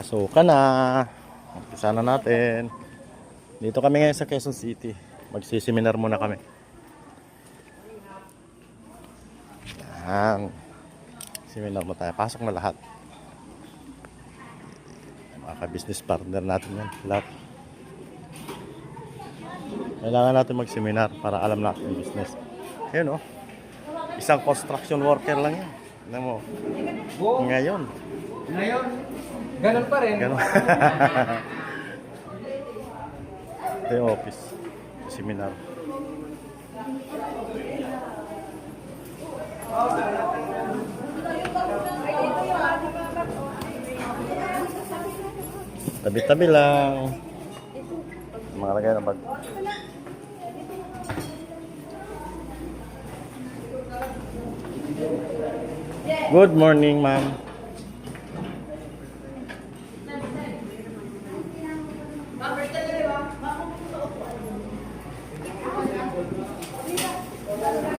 So ka na. Umpisa na natin. Dito kami ngayon sa Quezon City. Magsiseminar muna kami. Yan. Seminar mo tayo. Pasok na lahat. Mga ka-business partner natin yan. Lahat. Kailangan natin mag-seminar para alam natin yung business. Ayun, oh. Isang construction worker lang yan. Alam mo. Ngayon. Ganun pa rin. Ganun. Ito yung office. Seminar. Tabi-tabi lang. Mga lagay na bag. Good morning, ma'am.